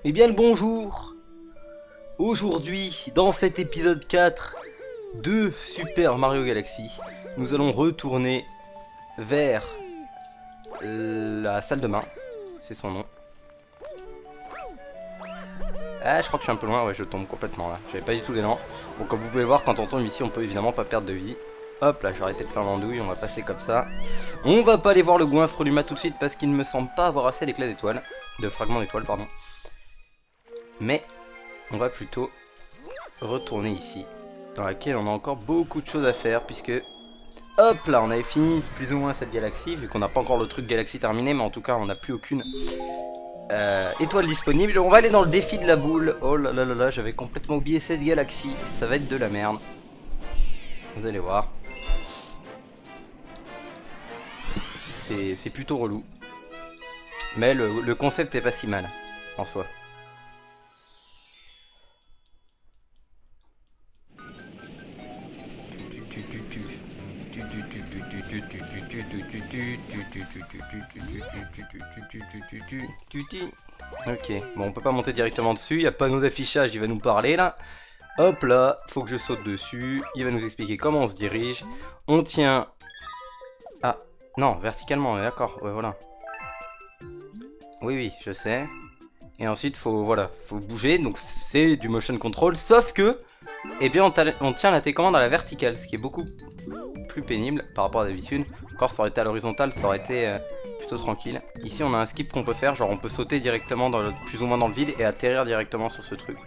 Eh bien le bonjour. Aujourd'hui, dans cet épisode 4 de Super Mario Galaxy, nous allons retourner vers la salle de bain. C'est son nom. Ah, je crois que je suis un peu loin, ouais, je tombe complètement là. J'avais pas du tout l'élan. Bon, comme vous pouvez voir, quand on tombe ici, on peut évidemment pas perdre de vie. Hop là, je vais arrêter de faire l'andouille, on va passer comme ça. On va pas aller voir le goinfre Luma tout de suite parce qu'il ne me semble pas avoir assez d'éclats d'étoiles. De fragments d'étoiles, pardon. Mais on va plutôt retourner ici, dans laquelle on a encore beaucoup de choses à faire, puisque hop là, on avait fini plus ou moins cette galaxie, vu qu'on n'a pas encore le truc galaxie terminé, mais en tout cas on n'a plus aucune étoile disponible. On va aller dans le défi de la boule. Oh là là là là, j'avais complètement oublié cette galaxie, ça va être de la merde. Vous allez voir. C'est plutôt relou. Mais le concept est pas si mal, en soi. Ok, bon on peut pas monter directement dessus, il y a panneau d'affichage, il va nous parler là. Hop là, faut que je saute dessus, il va nous expliquer comment on se dirige. On tient... Ah, non, verticalement, d'accord, ouais voilà. Oui oui, je sais. Et ensuite faut, voilà, faut bouger, donc c'est du motion control, sauf que, eh bien on tient la télécommande à la verticale, ce qui est beaucoup plus pénible par rapport à d'habitude. Encore ça aurait été à l'horizontale, ça aurait été plutôt tranquille. Ici on a un skip qu'on peut faire, genre on peut sauter directement dans plus ou moins dans le vide et atterrir directement sur ce truc.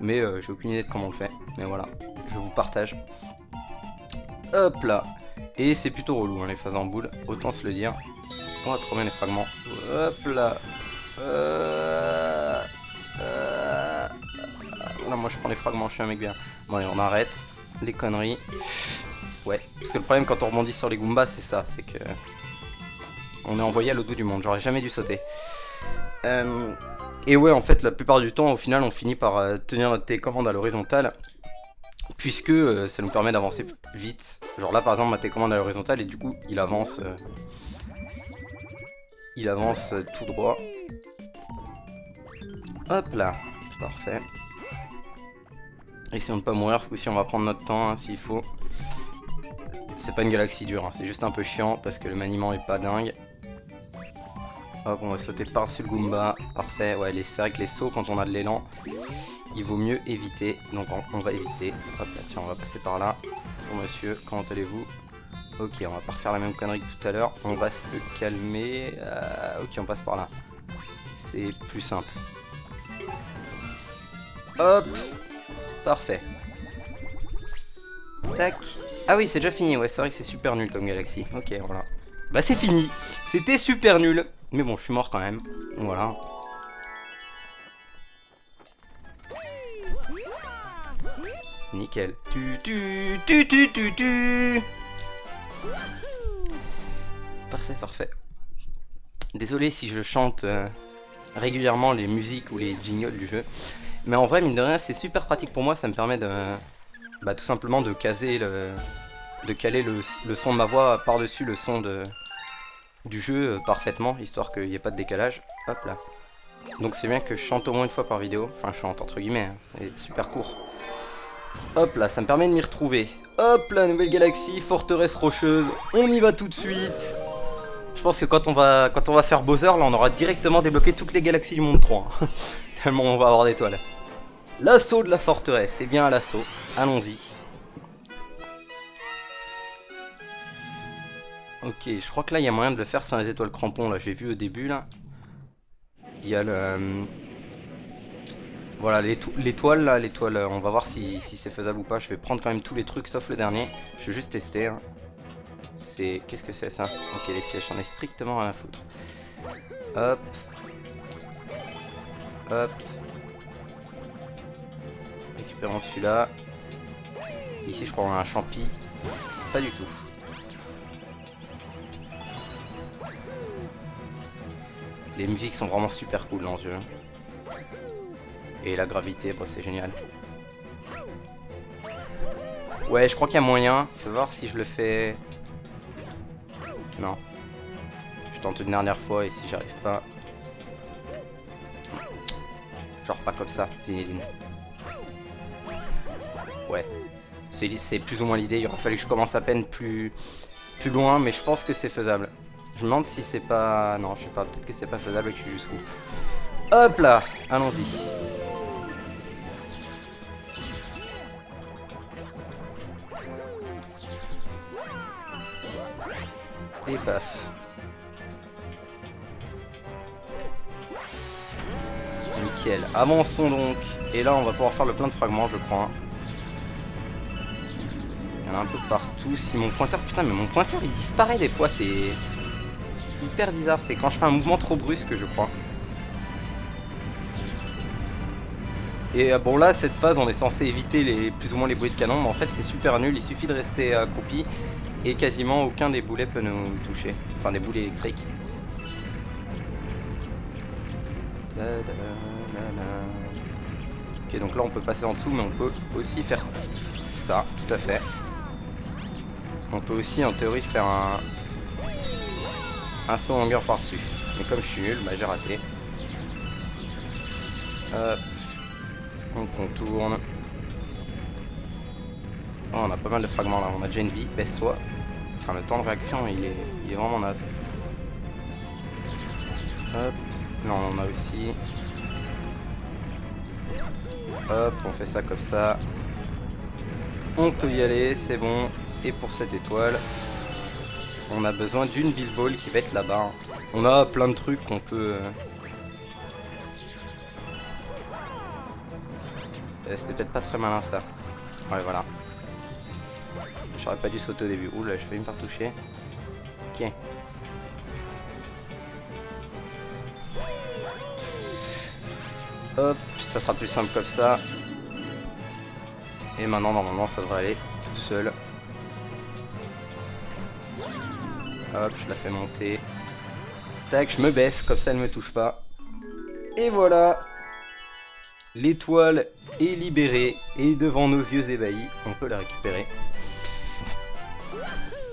Mais j'ai aucune idée de comment on le fait, mais voilà, je vous partage. Hop là. Et c'est plutôt relou hein, les phases en boule, autant se le dire. On va trop bien les fragments. Hop là. Là moi je prends les fragments, je suis un mec bien. Bon allez on arrête les conneries. Ouais, parce que le problème quand on rebondit sur les Goombas c'est ça, c'est que on est envoyé à l'autre bout du monde, j'aurais jamais dû sauter. Et ouais en fait la plupart du temps au final on finit par tenir notre télécommande à l'horizontale. Puisque ça nous permet d'avancer vite. Genre là par exemple ma télécommande à l'horizontale et du coup il avance tout droit. Hop là, parfait. Essayons de pas mourir, parce que si on va prendre notre temps hein, s'il faut. C'est pas une galaxie dure, hein, c'est juste un peu chiant parce que le maniement est pas dingue. Hop, on va sauter par-dessus le Goomba, parfait. Ouais, c'est vrai que les sauts quand on a de l'élan, il vaut mieux éviter, donc on va éviter. Hop là, tiens, on va passer par là. Bon monsieur, comment allez-vous? Ok, on va pas refaire la même connerie que tout à l'heure, on va se calmer. Ok, on passe par là. C'est plus simple. Hop, parfait. Tac. Ah oui, c'est déjà fini, ouais, c'est vrai que c'est super nul comme galaxie. Ok, voilà. Bah c'est fini. C'était super nul. Mais bon, je suis mort quand même. Voilà. Nickel. Parfait, parfait. Désolé si je chante régulièrement les musiques ou les jingles du jeu. Mais en vrai, mine de rien, c'est super pratique pour moi. Ça me permet de... Bah, tout simplement de caser de caler le son de ma voix par-dessus le son du jeu parfaitement, histoire qu'il n'y ait pas de décalage. Hop là. Donc c'est bien que je chante au moins une fois par vidéo. Enfin, je chante entre guillemets, hein. C'est super court. Hop là, ça me permet de m'y retrouver. Hop là, nouvelle galaxie, forteresse rocheuse. On y va tout de suite. Je pense que quand on va faire Bowser, là, on aura directement débloqué toutes les galaxies du monde 3. Hein. Tellement on va avoir d'étoiles. L'assaut de la forteresse, c'est bien à l'assaut. Allons-y. Ok, je crois que là il y a moyen de le faire sans les étoiles crampons. Là, j'ai vu au début là. Il y a le. Voilà, l'étoile là, l'étoile. On va voir si c'est faisable ou pas. Je vais prendre quand même tous les trucs sauf le dernier. Je vais juste tester. Hein. C'est. Qu'est-ce que c'est ça? Ok, les pièges, j'en ai strictement rien à foutre. Hop. Hop. Récupérons celui-là. Ici, je crois qu'on a un champi. Pas du tout. Les musiques sont vraiment super cool dans ce jeu. Et la gravité, bah, c'est génial. Ouais, je crois qu'il y a moyen. Je vais voir si je le fais. Non. Je tente une dernière fois et si j'arrive pas. Genre pas comme ça, Zinedine. Ouais. C'est plus ou moins l'idée. Il aurait fallu que je commence à peine plus loin, mais je pense que c'est faisable. Je me demande si c'est pas... Non, je sais pas. Peut-être que c'est pas faisable et que je suis juste fou. Hop là, allons-y. Et paf. Nickel. Avançons donc. Et là, on va pouvoir faire le plein de fragments, je crois. Il y en a un peu partout. Si mon pointeur... Putain, mais mon pointeur, il disparaît des fois. C'est hyper bizarre. C'est quand je fais un mouvement trop brusque, je crois. Et bon, là, cette phase, on est censé éviter plus ou moins les bruits de canon. Mais en fait, c'est super nul. Il suffit de rester accroupi. Et quasiment aucun des boulets peut nous toucher. Enfin, des boulets électriques. Ok, donc là on peut passer en dessous, mais on peut aussi faire ça, tout à fait. On peut aussi en théorie faire un saut en longueur par-dessus. Mais comme je suis nul, bah j'ai raté. Hop. On contourne. Oh, on a pas mal de fragments là, on a déjà une vie, baisse-toi. Enfin, le temps de réaction il est vraiment naze. Hop. Là on en a aussi. Hop, on fait ça comme ça. On peut y aller, c'est bon. Et pour cette étoile, on a besoin d'une Bill Ball qui va être là-bas. On a plein de trucs qu'on peut... C'était peut-être pas très malin ça. Ouais, voilà. J'aurais pas dû sauter au début. Ouh là, je vais me faire toucher. Ok. Hop, ça sera plus simple comme ça. Et maintenant, normalement, ça devrait aller tout seul. Hop, je la fais monter. Tac, je me baisse, comme ça elle me touche pas. Et voilà. L'étoile est libérée. Et devant nos yeux ébahis, on peut la récupérer.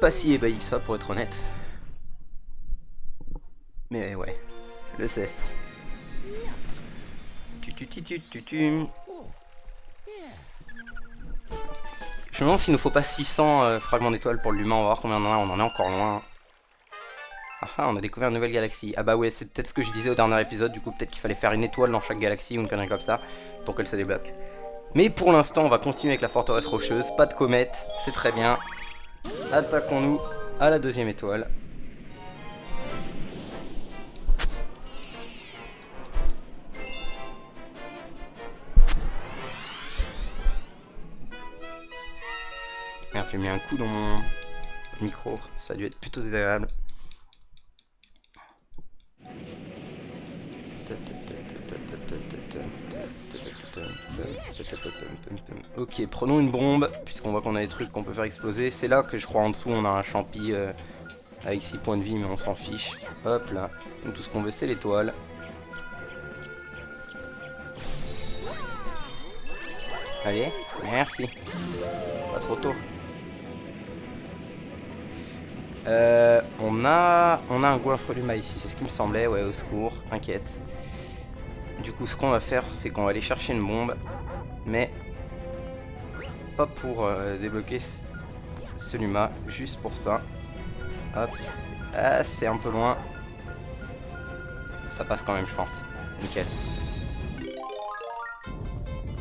Pas si ébahi que ça, pour être honnête. Mais ouais, le cesse. Je me demande s'il nous faut pas 600 fragments d'étoiles pour l'humain, on va voir combien on en a, on en est encore loin. Ah, on a découvert une nouvelle galaxie. Ah bah ouais, c'est peut-être ce que je disais au dernier épisode, du coup peut-être qu'il fallait faire une étoile dans chaque galaxie ou une connerie comme ça pour qu'elle se débloque. Mais pour l'instant, on va continuer avec la forteresse rocheuse, pas de comète, c'est très bien. Attaquons-nous à la deuxième étoile. Merde, j'ai mis un coup dans mon micro, ça a dû être plutôt désagréable. Ok, prenons une bombe, puisqu'on voit qu'on a des trucs qu'on peut faire exploser. C'est là que je crois en dessous on a un champi avec 6 points de vie, mais on s'en fiche. Hop là, donc tout ce qu'on veut c'est l'étoile. Allez, merci. Pas trop tôt. On a un goinfre Luma ici, c'est ce qui me semblait, ouais, au secours, t'inquiète. Du coup, ce qu'on va faire, c'est qu'on va aller chercher une bombe, mais pas pour débloquer ce Luma, juste pour ça. Hop, ah, c'est un peu loin. Ça passe quand même, je pense. Nickel.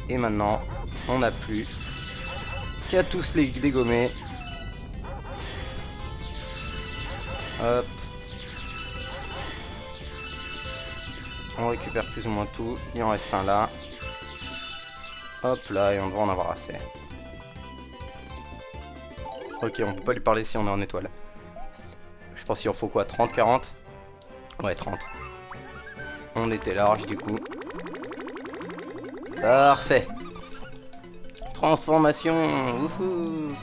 Et maintenant, on n'a plus qu'à tous les dégommer. Hop. On récupère plus ou moins tout. Il en reste un là. Hop là, et on devrait en avoir assez. Ok, on peut pas lui parler si on est en étoile. Je pense qu'il en faut quoi, 30, 40? Ouais, 30. On était large du coup. Parfait. Transformation. Wouhou.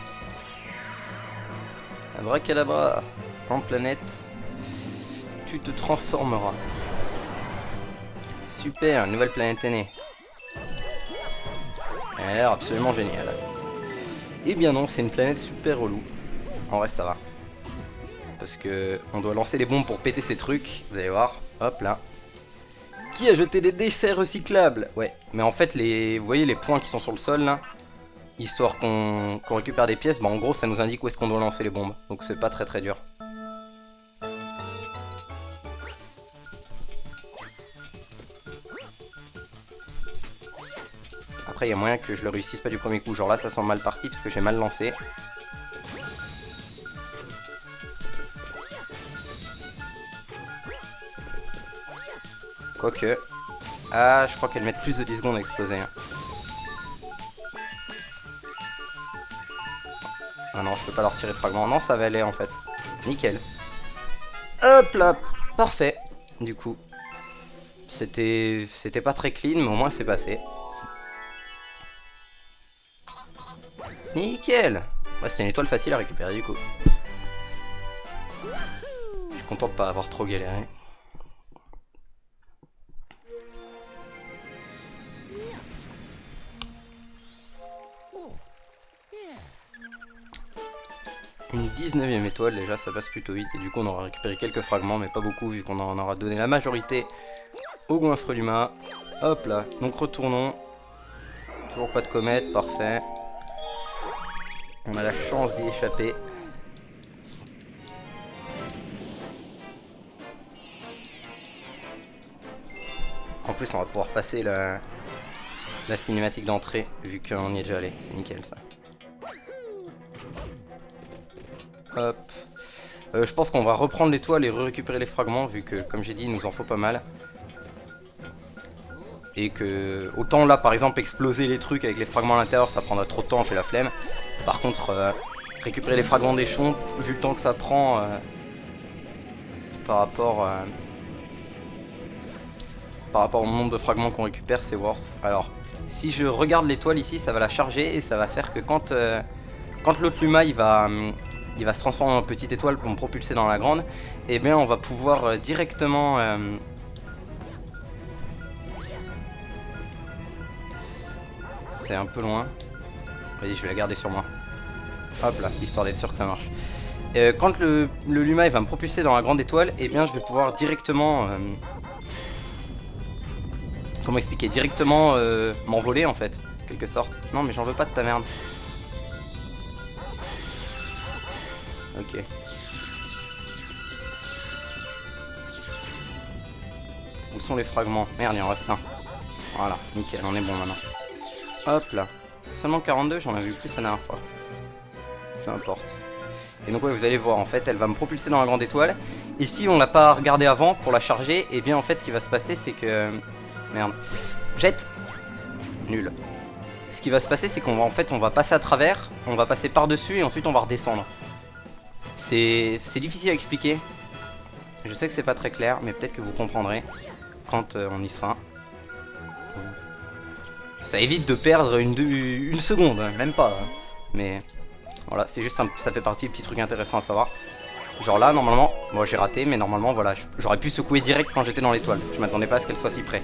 Abracadabra. En planète. Tu te transformeras. Super, une nouvelle planète est née. Elle a l'air absolument géniale. Eh bien non, c'est une planète super relou. En vrai ça va. Parce que on doit lancer les bombes pour péter ces trucs. Vous allez voir. Hop là. Qui a jeté des déchets recyclables? Ouais, mais en fait, vous voyez les points qui sont sur le sol là, histoire qu'on récupère des pièces, bah en gros ça nous indique où est-ce qu'on doit lancer les bombes. Donc c'est pas très dur. Après il y a moyen que je le réussisse pas du premier coup, genre là ça sent mal parti parce que j'ai mal lancé. Quoique... Ah, je crois qu'elles mettent plus de 10 secondes à exploser. Hein. Ah non, je peux pas leur tirer de fragments. Non, ça va aller en fait. Nickel. Hop là, parfait. Du coup, c'était pas très clean, mais au moins c'est passé. Nickel. Ouais, c'était une étoile facile à récupérer du coup. Je suis content de pas avoir trop galéré. Une 19ème étoile déjà, ça passe plutôt vite et du coup on aura récupéré quelques fragments mais pas beaucoup vu qu'on en aura donné la majorité au goinfre Luma. Hop là, donc retournons. Toujours pas de comète, parfait. On a la chance d'y échapper. En plus on va pouvoir passer la cinématique d'entrée vu qu'on y est déjà allé, c'est nickel ça. Hop. Je pense qu'on va reprendre l'étoile et récupérer les fragments vu que comme j'ai dit il nous en faut pas mal. Et que autant là par exemple exploser les trucs avec les fragments à l'intérieur ça prendra trop de temps, j'ai la flemme. Par contre récupérer les fragments d'échelon vu le temps que ça prend par rapport au nombre de fragments qu'on récupère c'est worse. Alors si je regarde l'étoile ici ça va la charger et ça va faire que quand l'autre Luma il va se transformer en petite étoile pour me propulser dans la grande, et bien on va pouvoir directement c'est un peu loin. Vas-y, je vais la garder sur moi. Hop là, histoire d'être sûr que ça marche. Quand le Luma il va me propulser dans la grande étoile, et bien je vais pouvoir directement comment expliquer, directement m'envoler en fait, quelque sorte. Non mais j'en veux pas de ta merde. Ok. Où sont les fragments? Merde, il en reste un. Voilà, nickel, on est bon maintenant. Hop là. Seulement 42, j'en avais vu plus la dernière fois. Peu importe. Et donc ouais, vous allez voir, en fait, elle va me propulser dans la grande étoile. Et si on l'a pas regardé avant pour la charger, et bien en fait ce qui va se passer c'est que... Merde. Jette. Nul. Ce qui va se passer c'est qu'on va en fait on va passer à travers, on va passer par-dessus et ensuite on va redescendre. C'est difficile à expliquer. Je sais que c'est pas très clair, mais peut-être que vous comprendrez quand on y sera. Ça évite de perdre une seconde, hein, même pas. Hein. Mais voilà, c'est juste ça fait partie des petits trucs intéressants à savoir. Genre là, normalement, moi j'ai raté, mais normalement, voilà, j'aurais pu secouer direct quand j'étais dans l'étoile. Je m'attendais pas à ce qu'elle soit si près.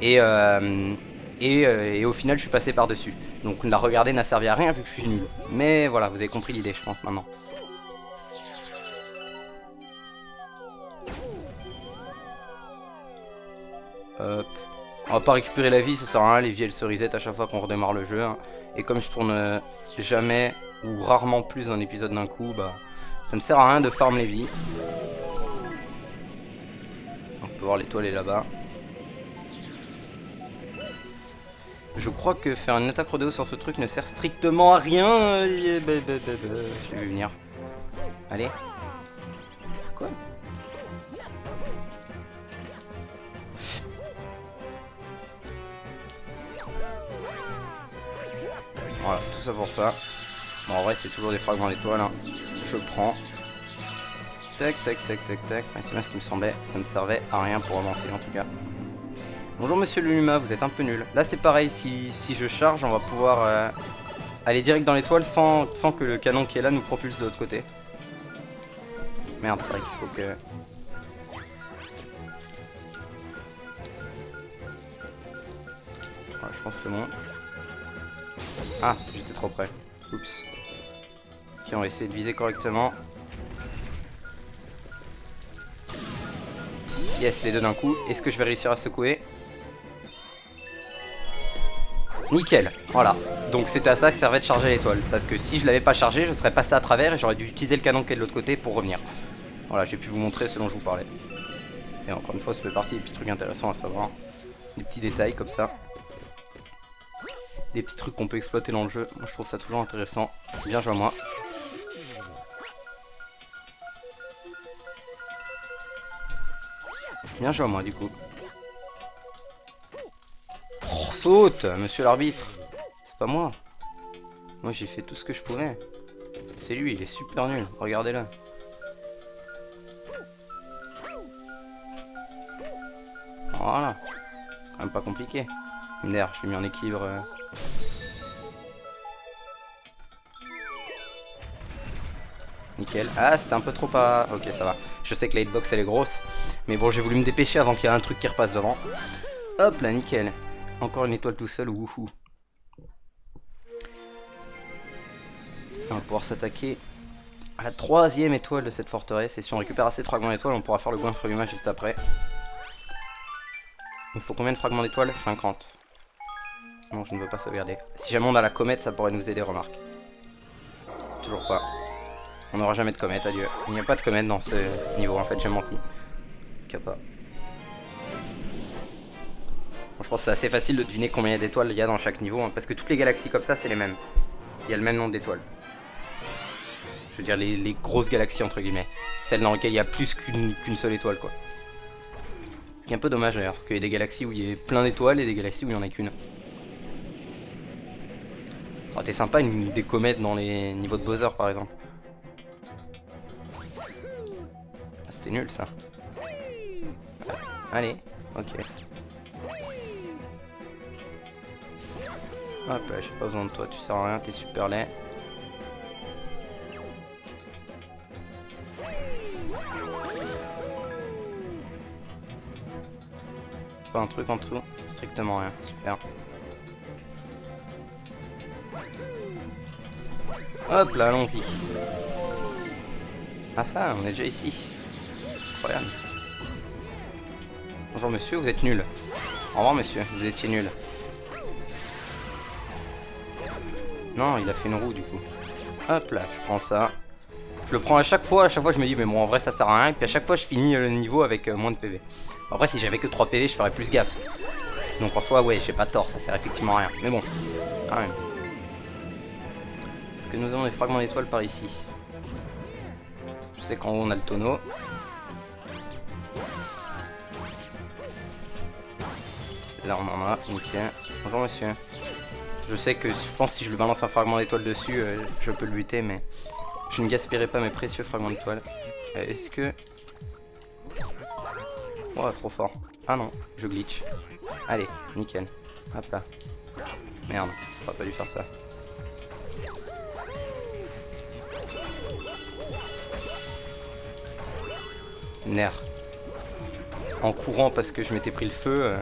Et au final, je suis passé par-dessus. Donc la regarder n'a servi à rien vu que je suis nul. Mais voilà, vous avez compris l'idée, je pense, maintenant. Hop. On va pas récupérer la vie, ça sert à rien, les vies elles se reset à chaque fois qu'on redémarre le jeu. Hein. Et comme je tourne jamais ou rarement plus d'un épisode d'un coup, bah ça ne sert à rien de farm les vies. On peut voir l'étoile est là-bas. Je crois que faire une attaque rodéo sur ce truc ne sert strictement à rien. Je l'ai vu venir. Allez. Quoi? Voilà, tout ça pour ça. Bon, en vrai, c'est toujours des fragments d'étoiles. Hein. Je le prends. Tac, tac, tac, tac, tac. C'est bien ce qui me semblait. Ça ne servait à rien pour avancer en tout cas. Bonjour monsieur Luma, vous êtes un peu nul. Là, c'est pareil. Si je charge, on va pouvoir aller direct dans l'étoile sans que le canon qui est là nous propulse de l'autre côté. Merde, c'est vrai qu'il faut que... Voilà, je pense que c'est bon. Ah, j'étais trop près. Oups. Ok, on va essayer de viser correctement. Yes, les deux d'un coup. Est-ce que je vais réussir à secouer? Nickel, voilà. Donc c'était à ça que servait de charger l'étoile. Parce que si je l'avais pas chargé, je serais passé à travers et j'aurais dû utiliser le canon qui est de l'autre côté pour revenir. Voilà, j'ai pu vous montrer ce dont je vous parlais. Et encore une fois, ça fait partie des petits trucs intéressants à savoir. Des petits détails comme ça. Des petits trucs qu'on peut exploiter dans le jeu. Moi je trouve ça toujours intéressant. Bien joué à moi. Bien joué à moi du coup. Oh, saute, monsieur l'arbitre. C'est pas moi. Moi j'ai fait tout ce que je pouvais. C'est lui, il est super nul. Regardez-le. Voilà. Quand même pas compliqué. Merde, je l'ai mis en équilibre. Nickel. Ah, c'était un peu trop pas... Ok, ça va. Je sais que la hitbox elle est grosse. Mais bon, j'ai voulu me dépêcher avant qu'il y ait un truc qui repasse devant. Hop là, nickel. Encore une étoile tout seul, wouhou. On va pouvoir s'attaquer à la 3e étoile de cette forteresse. Et si on récupère assez de fragments d'étoiles, on pourra faire le goinfre humain juste après. Il faut combien de fragments d'étoiles? 50. Non, je ne veux pas sauvegarder. Si jamais on a la comète, ça pourrait nous aider, remarque. Toujours pas. On n'aura jamais de comète, adieu. Il n'y a pas de comète dans ce niveau, en fait, j'ai menti. Qu'il n'y a pas. Bon, je pense que c'est assez facile de deviner combien d'étoiles il y a dans chaque niveau, hein, parce que toutes les galaxies comme ça, c'est les mêmes. Il y a le même nombre d'étoiles. Je veux dire, les grosses galaxies, entre guillemets. Celles dans lesquelles il y a plus qu'une seule étoile, quoi. Ce qui est un peu dommage, d'ailleurs, qu'il y ait des galaxies où il y ait plein d'étoiles et des galaxies où il n'y en a qu'une. Ça aurait été sympa, des comètes dans les niveaux de Bowser, par exemple. Ah, c'était nul, ça. Allez, ok. Hop là, j'ai pas besoin de toi, tu sers à rien, t'es super laid. Pas un truc en dessous, strictement rien, super. Hop là, allons-y. Ah ah, on est déjà ici. Incroyable. Bonjour monsieur, vous êtes nul. Au revoir monsieur, vous étiez nul. Non, il a fait une roue du coup. Hop là, je prends ça. Je le prends à chaque fois je me dis mais bon en vrai ça sert à rien. Et puis à chaque fois je finis le niveau avec moins de PV. Après si j'avais que 3 PV je ferais plus gaffe. Donc en soi ouais j'ai pas tort, ça sert effectivement à rien. Mais bon, quand même. Est-ce que nous avons des fragments d'étoiles par ici? Je sais qu'en haut on a le tonneau. Là on en a, nickel. Bonjour monsieur. Je sais que je pense que si je lui balance un fragment d'étoile dessus, je peux le buter, mais je ne gaspillerai pas mes précieux fragments d'étoile. Est-ce que... Oh, trop fort. Ah non, je glitch. Allez, nickel. Hop là. Merde, j'aurais pas dû faire ça. Nerf. En courant parce que je m'étais pris le feu,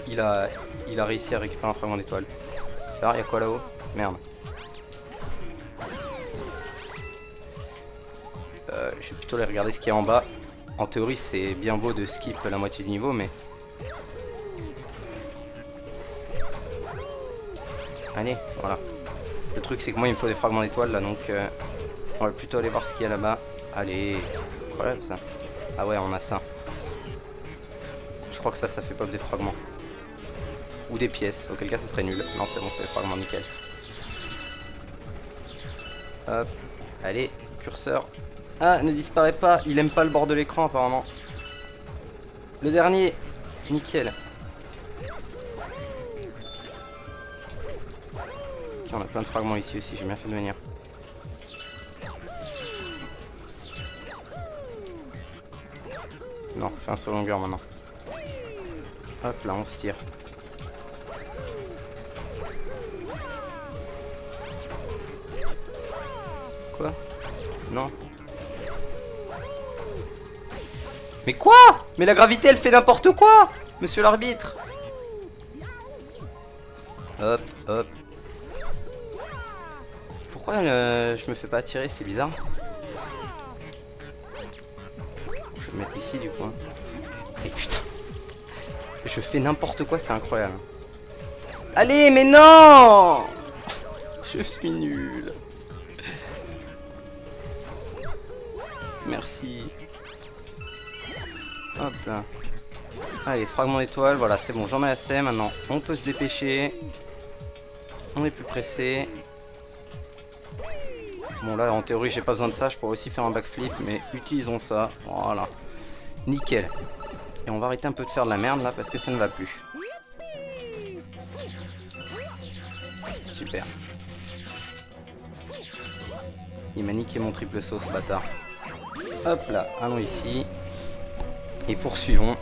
il a réussi à récupérer un fragment d'étoile. Alors, il y a quoi là-haut? Merde. Je vais plutôt aller regarder ce qu'il y a en bas. En théorie, c'est bien beau de skip la moitié du niveau, mais... Allez, voilà. Le truc, c'est que moi, il me faut des fragments d'étoiles, là, donc... on va plutôt aller voir ce qu'il y a là-bas. Allez, incroyable, ça. Ah ouais, on a ça. Je crois que ça fait pop des fragments. Ou des pièces, auquel cas ça serait nul. Non c'est bon, c'est des fragments, nickel. Hop, allez, curseur. Ah, ne disparaît pas, il aime pas le bord de l'écran apparemment. Le dernier, nickel. Ok, on a plein de fragments ici aussi, j'ai bien fait de venir. Non, fais un saut longueur maintenant. Hop là, on se tire. Quoi? Non. Mais quoi? Mais la gravité elle fait n'importe quoi, monsieur l'arbitre. Hop, hop. Pourquoi je me fais pas attirer? C'est bizarre. Je vais me mettre ici du coup. Et putain. Je fais n'importe quoi, c'est incroyable. Allez, mais non! Je suis nul. Merci. Hop là. Allez, fragment d'étoile, voilà, c'est bon, j'en ai assez maintenant. On peut se dépêcher. On est plus pressé. Bon là, en théorie, j'ai pas besoin de ça, je pourrais aussi faire un backflip, mais utilisons ça. Voilà. Nickel. Et on va arrêter un peu de faire de la merde là, parce que ça ne va plus. Super. Il m'a niqué mon triple saut, ce bâtard. Hop là, allons ici. Et poursuivons.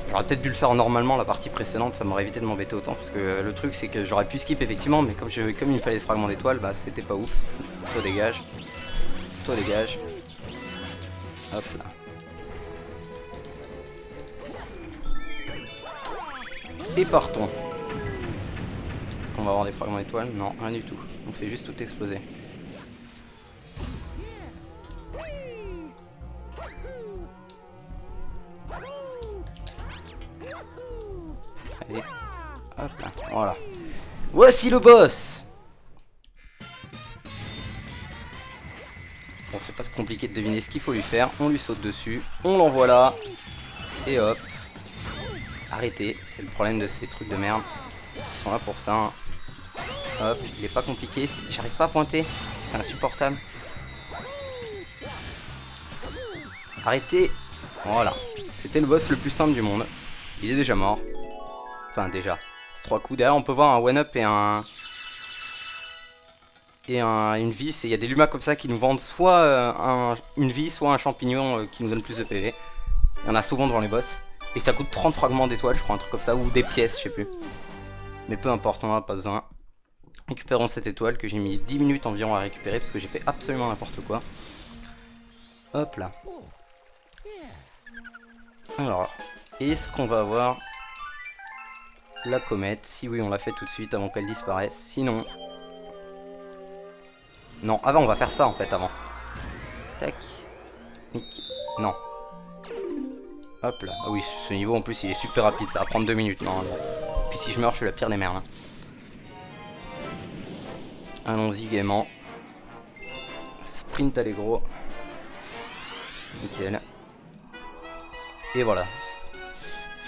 J'aurais peut-être dû le faire normalement la partie précédente, ça m'aurait évité de m'embêter autant. Parce que le truc c'est que j'aurais pu skip effectivement, mais comme il me fallait des fragments d'étoiles, bah c'était pas ouf. Toi dégage. Toi dégage. Hop là. Et partons. Est-ce qu'on va avoir des fragments d'étoiles? Non, rien du tout. On fait juste tout exploser. Allez, hop là, voilà. Voici le boss. Bon, c'est pas compliqué de deviner ce qu'il faut lui faire. On lui saute dessus, on l'envoie là. Et hop. Arrêtez, c'est le problème de ces trucs de merde. Ils sont là pour ça. Hop, il est pas compliqué. J'arrive pas à pointer, c'est insupportable. Arrêtez. Voilà, c'était le boss le plus simple du monde. Il est déjà mort. Enfin déjà, c'est 3 coups. Derrière on peut voir un one-up et une vis. Et il y a des lumas comme ça qui nous vendent soit une vie, soit un champignon qui nous donne plus de PV. Il y en a souvent devant les boss. Et ça coûte 30 fragments d'étoiles, je crois, un truc comme ça. Ou des pièces, je sais plus. Mais peu importe, on en a pas besoin. Récupérons cette étoile que j'ai mis 10 minutes environ à récupérer. Parce que j'ai fait absolument n'importe quoi. Hop là. Alors, est-ce qu'on va avoir la comète? Si oui, on la fait tout de suite avant qu'elle disparaisse. Sinon... Non, avant, on va faire ça en fait, avant. Tac. Nick. Non. Hop là. Ah oui, ce niveau en plus, il est super rapide. Ça va prendre 2 minutes. Non. Puis si je meurs, je suis la pire des merdes. Allons-y gaiement. Sprint allégro. Nickel. Et voilà.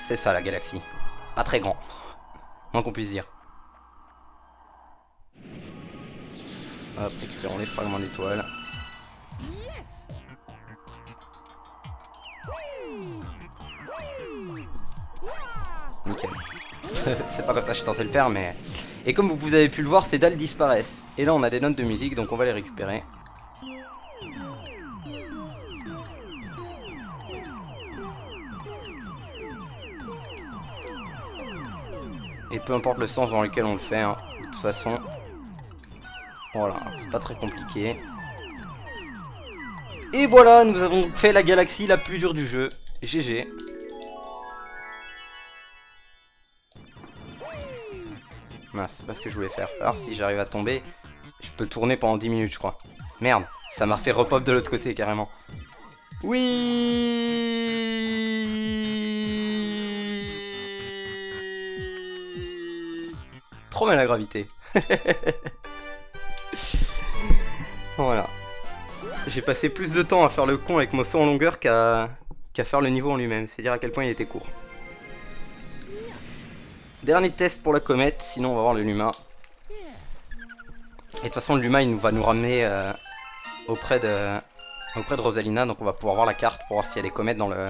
C'est ça la galaxie. C'est pas très grand. Moins qu'on puisse dire. Hop, récupérons les fragments d'étoiles. Nickel. C'est pas comme ça que je suis censé le faire, mais... Et comme vous avez pu le voir, ces dalles disparaissent. Et là, on a des notes de musique, donc on va les récupérer. Et peu importe le sens dans lequel on le fait, hein, de toute façon. Voilà, c'est pas très compliqué. Et voilà, nous avons fait la galaxie la plus dure du jeu. GG. Mince, c'est pas ce que je voulais faire. Alors si j'arrive à tomber, je peux tourner pendant 10 minutes, je crois. Merde, ça m'a fait repop de l'autre côté, carrément. Oui. Trop mal la gravité. Voilà. J'ai passé plus de temps à faire le con avec mon saut en longueur qu'à faire le niveau en lui-même. C'est dire à quel point il était court. Dernier test pour la comète, sinon on va voir le Luma. Et de toute façon le Luma il va nous ramener auprès de Rosalina. Donc on va pouvoir voir la carte pour voir s'il y a des comètes dans le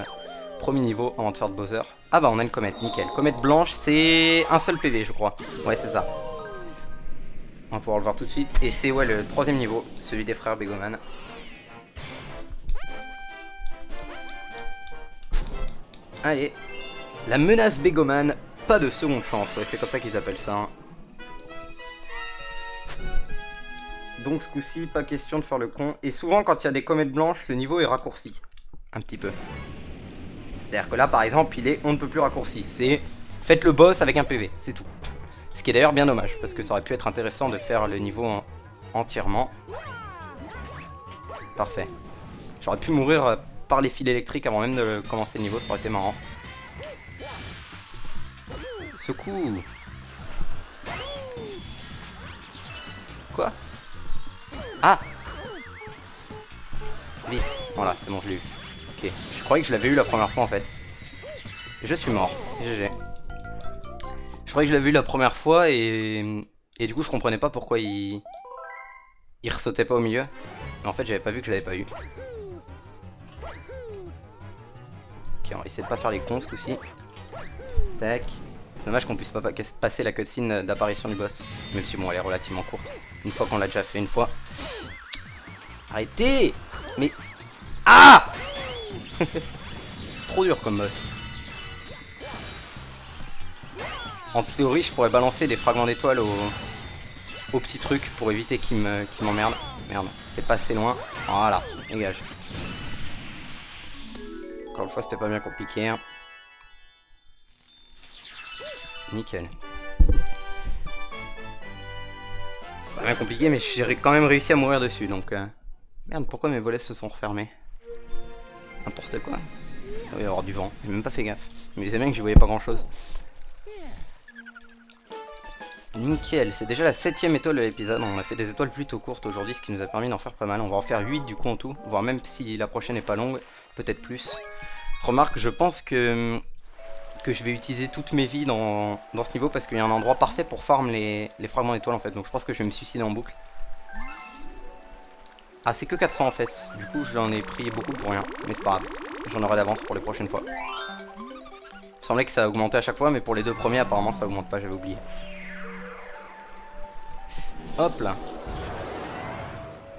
premier niveau avant de faire de Bowser. Ah bah on a une comète, nickel. Comète blanche, c'est un seul PV je crois. Ouais c'est ça. On va pouvoir le voir tout de suite. Et c'est ouais le 3ème niveau, celui des frères Begoman. Allez, la menace Begoman, pas de seconde chance, ouais c'est comme ça qu'ils appellent ça. Hein. Donc ce coup-ci, pas question de faire le con. Et souvent quand il y a des comètes blanches, le niveau est raccourci. Un petit peu. C'est-à-dire que là par exemple, il est on ne peut plus raccourci. C'est faites le boss avec un PV, c'est tout. Ce qui est d'ailleurs bien dommage, parce que ça aurait pu être intéressant de faire le niveau entièrement. Parfait. J'aurais pu mourir par les fils électriques avant même de commencer le niveau, ça aurait été marrant. Ce coup. Quoi? Ah! Vite, voilà, c'est bon, je l'ai eu. Ok, je croyais que je l'avais eu la première fois en fait. Et je suis mort, GG. Je croyais que je l'avais eu la première fois et du coup je comprenais pas pourquoi il ressautait pas au milieu. Mais en fait j'avais pas vu que je l'avais pas eu. Ok, on va essayer de pas faire les cons ce coup-ci. Tac. C'est dommage qu'on puisse pas passer la cutscene d'apparition du boss. Même si bon elle est relativement courte. Une fois qu'on l'a déjà fait une fois. Arrêtez! Mais... Ah! Trop dur comme boss. En théorie je pourrais balancer des fragments d'étoiles au petit truc pour éviter qu'il m'emmerde. Merde, c'était pas assez loin. Voilà, dégage. Encore une fois c'était pas bien compliqué. Hein. Nickel. C'est pas bien compliqué mais j'ai quand même réussi à mourir dessus donc... Merde, pourquoi mes volets se sont refermés? N'importe quoi. Il va y avoir du vent, j'ai même pas fait gaffe. Mais c'est bien que j'y voyais pas grand chose. Nickel, c'est déjà la 7ème étoile de l'épisode. On a fait des étoiles plutôt courtes aujourd'hui, ce qui nous a permis d'en faire pas mal. On va en faire 8 du coup en tout, voire même si la prochaine n'est pas longue, peut-être plus. Remarque, je pense que je vais utiliser toutes mes vies dans ce niveau parce qu'il y a un endroit parfait pour farm les fragments d'étoiles en fait. Donc je pense que je vais me suicider en boucle. Ah, c'est que 400 en fait. Du coup, j'en ai pris beaucoup pour rien. Mais c'est pas grave. J'en aurai d'avance pour les prochaines fois. Il me semblait que ça augmentait à chaque fois, mais pour les deux premiers, apparemment, ça augmente pas. J'avais oublié. Hop là.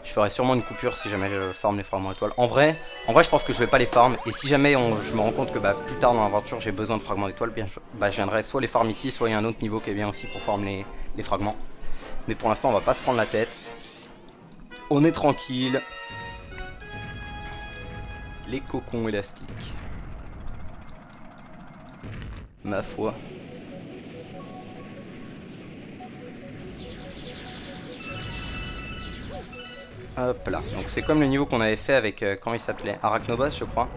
Je ferai sûrement une coupure si jamais je farm les fragments étoiles. En vrai, je pense que je vais pas les farm. Et si jamais je me rends compte que plus tard dans l'aventure, j'ai besoin de fragments d'étoiles, bien, je viendrai soit les farm ici, soit il y a un autre niveau qui est bien aussi pour farm les fragments. Mais pour l'instant, on va pas se prendre la tête. On est tranquille. Les cocons élastiques. Ma foi. Hop là. Donc c'est comme le niveau qu'on avait fait avec... comment il s'appelait? Arachnobos je crois.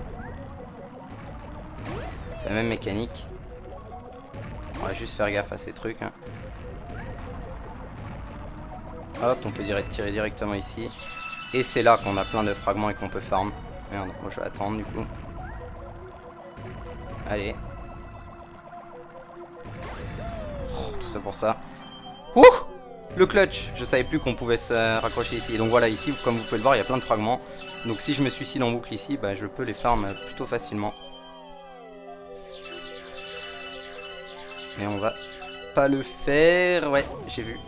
C'est la même mécanique. On va juste faire gaffe à ces trucs. Hein. Hop, on peut tirer directement ici. Et c'est là qu'on a plein de fragments et qu'on peut farm. Merde, moi je vais attendre du coup. Allez. Oh, tout ça pour ça. Ouh! Le clutch! Je savais plus qu'on pouvait se raccrocher ici. Donc voilà, ici, comme vous pouvez le voir, il y a plein de fragments. Donc si je me suicide en boucle ici, je peux les farm plutôt facilement. Mais on va pas le faire. Ouais, j'ai vu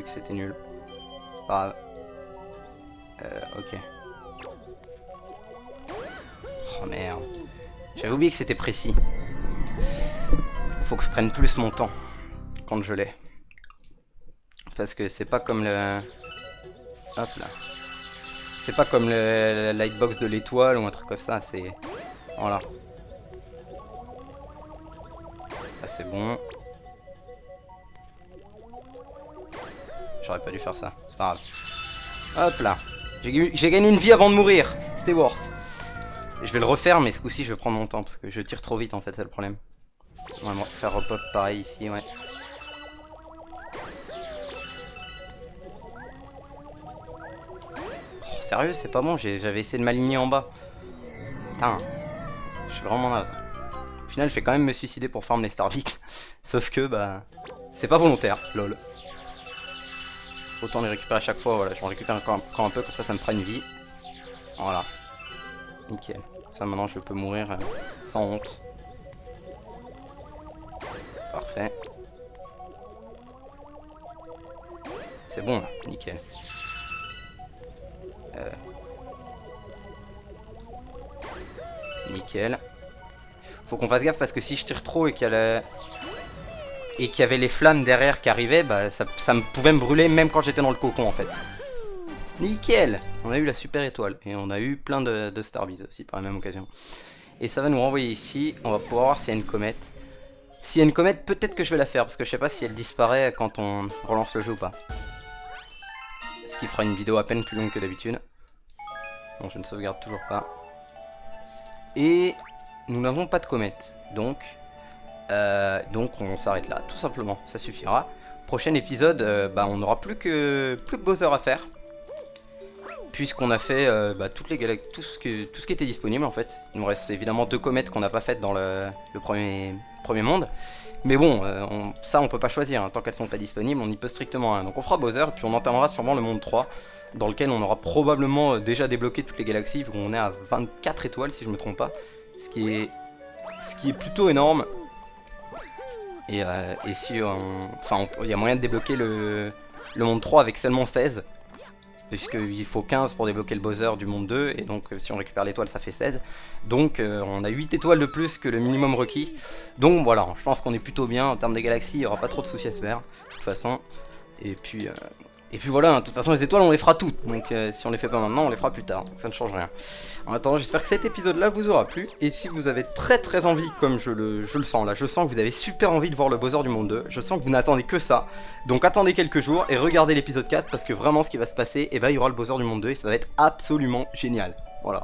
que c'était nul. C'est pas grave. Ok. Oh merde. J'avais oublié que c'était précis. Faut que je prenne plus mon temps quand je l'ai. Parce que c'est pas comme le... Hop là. C'est pas comme le lightbox de l'étoile ou un truc comme ça, c'est... Voilà. Là c'est bon. J'aurais pas dû faire ça, c'est pas grave. Hop là. J'ai gagné une vie avant de mourir. C'était worse. Je vais le refaire mais ce coup-ci je vais prendre mon temps parce que je tire trop vite en fait, c'est le problème. On va faire repop pareil ici, ouais. Oh, sérieux, c'est pas bon, j'avais essayé de m'aligner en bas. Putain, je suis vraiment naze. Au final, je vais quand même me suicider pour farm les Starbits. Sauf que, c'est pas volontaire, lol. Autant les récupérer à chaque fois, voilà, j'en récupère encore un peu, comme ça me fera une vie. Voilà. Nickel. Comme ça, maintenant, je peux mourir sans honte. Parfait. C'est bon, là. Nickel. Nickel. Faut qu'on fasse gaffe parce que si je tire trop et qu'il y avait les flammes derrière qui arrivaient, ça pouvait me brûler même quand j'étais dans le cocon en fait. Nickel. On a eu la super étoile et on a eu plein de Starbies aussi par la même occasion. Et ça va nous renvoyer ici. On va pouvoir voir s'il y a une comète. S'il y a une comète, peut-être que je vais la faire parce que je sais pas si elle disparaît quand on relance le jeu ou pas. Ce qui fera une vidéo à peine plus longue que d'habitude. Non, je ne sauvegarde toujours pas. Et nous n'avons pas de comète. Donc on s'arrête là, tout simplement. Ça suffira. Prochain épisode, on n'aura plus que Bowser à faire. Puisqu'on a fait toutes les tout ce qui était disponible en fait. Il nous reste évidemment 2 comètes qu'on n'a pas faites dans le premier monde. Mais bon, ça on peut pas choisir, hein. Tant qu'elles sont pas disponibles, on n'y peut strictement rien. Donc on fera Bowser, puis on entamera sûrement le monde 3, dans lequel on aura probablement déjà débloqué toutes les galaxies, vu qu'on est à 24 étoiles si je me trompe pas. Ce qui est plutôt énorme. Et si il y a moyen de débloquer le monde 3 avec seulement 16. Puisqu'il faut 15 pour débloquer le Bowser du monde 2, et donc si on récupère l'étoile ça fait 16. Donc on a 8 étoiles de plus que le minimum requis. Donc voilà, je pense qu'on est plutôt bien en termes de galaxies, il n'y aura pas trop de soucis à se faire, de toute façon. Et puis voilà, hein, de toute façon les étoiles on les fera toutes, donc si on les fait pas maintenant on les fera plus tard, donc ça ne change rien. En attendant, j'espère que cet épisode là vous aura plu, et si vous avez très envie, comme je le sens là, je sens que vous avez super envie de voir le Bowser du monde 2, je sens que vous n'attendez que ça, donc attendez quelques jours et regardez l'épisode 4, parce que vraiment ce qui va se passer, et il y aura le Bowser du monde 2 et ça va être absolument génial, voilà.